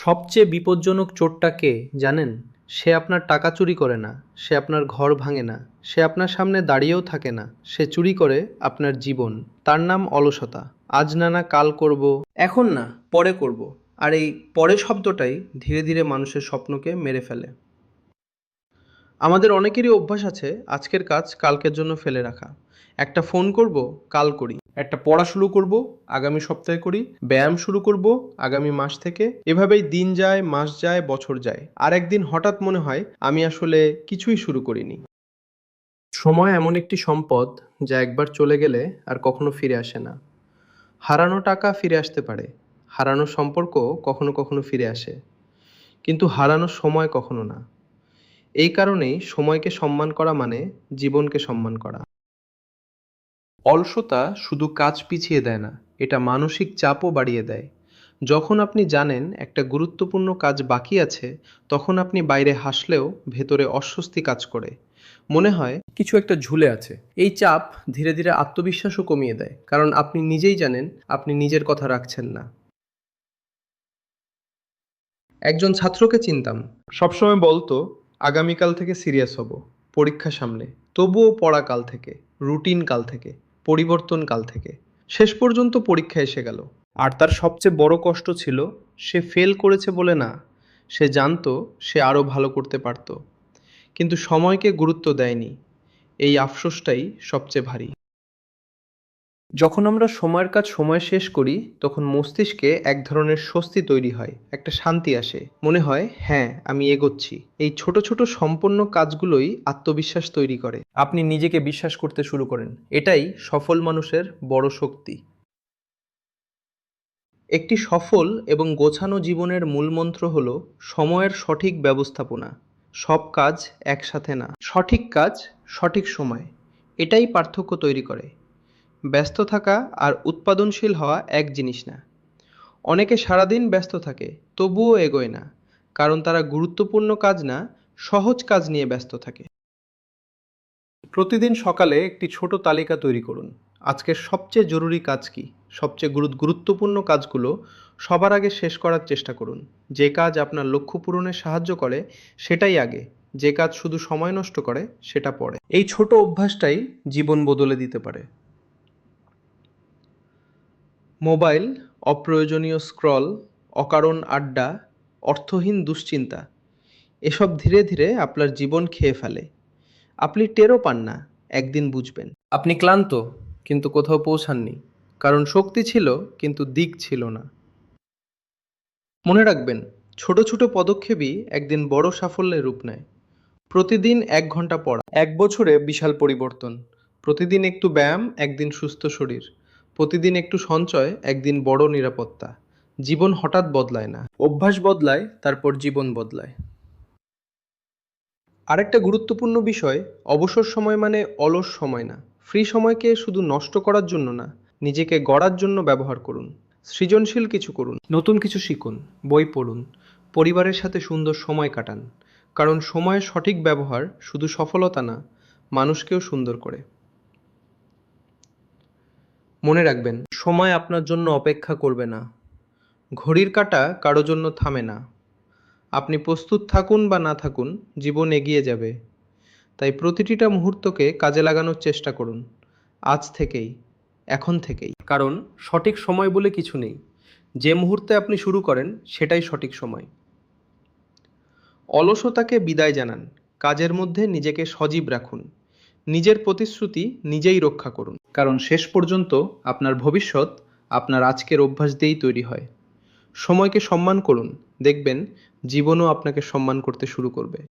সবচেয়ে বিপজ্জনক চোরটা কে জানেন? সে আপনার টাকা চুরি করে না, সে আপনার ঘর ভাঙে না, সে আপনার সামনে দাঁড়িয়েও থাকে না, সে চুরি করে আপনার জীবন। তার নাম অলসতা। আজ না না কাল করব, এখন না পরে করব। আর এই পরে শব্দটাই ধীরে ধীরে মানুষের স্বপ্নকে মেরে ফেলে। আমাদের অনেকেরই অভ্যাস আছে আজকের কাজ কালকের জন্য ফেলে রাখা। একটা ফোন করব, কাল করি। একটা পড়া শুরু করব, আগামী সপ্তাহে করি। ব্যায়াম শুরু করব, আগামী মাস থেকে। এভাবেই দিন যায়, মাস যায়, বছর যায়। আর একদিন হঠাৎ মনে হয় আমি আসলে কিছুই শুরু করিনি। সময় এমন একটি সম্পদ যা একবার চলে গেলে আর কখনো ফিরে আসে না। হারানো টাকা ফিরে আসতে পারে, হারানো সম্পর্ক কখনো কখনো ফিরে আসে, কিন্তু হারানো সময় কখনো না। এই কারণেই সময়কে সম্মান করা মানে জীবনকে সম্মান করা। অলসতা শুধু কাজ পিছিয়ে দেয় না, এটা মানসিক চাপও বাড়িয়ে দেয়। যখন আপনি জানেন একটা গুরুত্বপূর্ণ কাজ বাকি আছে, তখন আপনি বাইরে হাসলেও ভেতরে অস্বস্তি কাজ করে। মনে হয় কিছু একটা ঝুলে আছে। এই চাপ ধীরে ধীরে আত্মবিশ্বাসও কমিয়ে দেয়, কারণ আপনি নিজেই জানেন আপনি নিজের কথা রাখছেন না। একজন ছাত্রকে চিনতাম, সবসময় বলতো আগামীকাল থেকে সিরিয়াস হব, পরীক্ষা সামনে। তবুও পড়া কাল থেকে, রুটিন কাল থেকে, পরিবর্তন কাল থেকে। শেষ পর্যন্ত পরীক্ষা এসে গেল। আর তার সবচেয়ে বড় কষ্ট ছিল সে ফেল করেছে বলে না, সে জানতো সে আরো ভালো করতে পারত, কিন্তু সময়কে গুরুত্ব দেয়নি। এই আফসোসটাই সবচেয়ে ভারী। যখন আমরা সময়ের কাজ সময় শেষ করি, তখন মস্তিষ্কে এক ধরনের স্বস্তি তৈরি হয়, একটা শান্তি আসে। মনে হয় হ্যাঁ আমি এগোচ্ছি। এই ছোট ছোট সম্পন্ন কাজগুলোই আত্মবিশ্বাস তৈরি করে। আপনি নিজেকে বিশ্বাস করতে শুরু করেন। এটাই সফল মানুষের বড় শক্তি। একটি সফল এবং গোছানো জীবনের মূলমন্ত্র হল সময়ের সঠিক ব্যবস্থাপনা। সব কাজ একসাথে না, সঠিক কাজ সঠিক সময়। এটাই পার্থক্য তৈরি করে। ব্যস্ত থাকা আর উৎপাদনশীল হওয়া এক জিনিস না। অনেকে সারাদিন ব্যস্ত থাকে, তবুও এগোয় না, কারণ তারা গুরুত্বপূর্ণ কাজ না, সহজ কাজ নিয়ে ব্যস্ত থাকে। প্রতিদিন সকালে একটি ছোট তালিকা তৈরি করুন। আজকের সবচেয়ে জরুরি কাজ কি, সবচেয়ে গুরুত্বপূর্ণ কাজগুলো সবার আগে শেষ করার চেষ্টা করুন। যে কাজ আপনার লক্ষ্য পূরণে সাহায্য করে সেটাই আগে, যে কাজ শুধু সময় নষ্ট করে সেটা পরে। এই ছোট অভ্যাসটাই জীবন বদলে দিতে পারে। মোবাইল, অপ্রয়োজনীয় স্ক্রল, অকারণ আড্ডা, অর্থহীন দুশ্চিন্তা, এসব ধীরে ধীরে আপনার জীবন খেয়ে ফেলে। আপনি টেরও পান না, একদিন বুঝবেন। আপনি ক্লান্ত, কিন্তু কোথাও পৌঁছাননি, কারণ শক্তি ছিল কিন্তু দিক ছিল না। মনে রাখবেন, ছোট ছোট পদক্ষেপই একদিন বড় সাফল্যের রূপ নেয়। প্রতিদিন 1 ঘন্টা পড়া, 1 বছরে বিশাল পরিবর্তন। প্রতিদিন একটু ব্যায়াম, একদিন সুস্থ শরীর। প্রতিদিন একটু সঞ্চয়, একদিন বড় নিরাপত্তা। জীবন হঠাৎ বদলায় না, অভ্যাস বদলায়, তারপর জীবন বদলায়। আরেকটা গুরুত্বপূর্ণ বিষয়, অবসর সময় মানে অলস সময় না। ফ্রি সময়কে শুধু নষ্ট করার জন্য না, নিজেকে গড়ার জন্য ব্যবহার করুন। সৃজনশীল কিছু করুন, নতুন কিছু শিখুন, বই পড়ুন, পরিবারের সাথে সুন্দর সময় কাটান। কারণ সময়ের সঠিক ব্যবহার শুধু সফলতা না, মানুষকেও সুন্দর করে। মনে রাখবেন, সময় আপনার জন্য অপেক্ষা করবে না। ঘড়ির কাঁটা কারো জন্য থামে না। আপনি প্রস্তুত থাকুন বা না থাকুন, জীবন এগিয়ে যাবে। তাই প্রতিটা মুহূর্তকে কাজে লাগানোর চেষ্টা করুন। আজ থেকেই, এখন থেকেই। কারণ সঠিক সময় বলে কিছু নেই। যে মুহূর্তে আপনি শুরু করেন সেটাই সঠিক সময়। অলসতাকে বিদায় জানান, কাজের মধ্যে নিজেকে সজীব রাখুন। নিজের প্রতিশ্রুতি নিজেই রক্ষা করুন, কারণ শেষ পর্যন্ত আপনার ভবিষ্যৎ আপনার আজকের অভ্যাস দিয়েই তৈরি হয়। সময়কে সম্মান করুন, দেখবেন জীবনও আপনাকে সম্মান করতে শুরু করবে।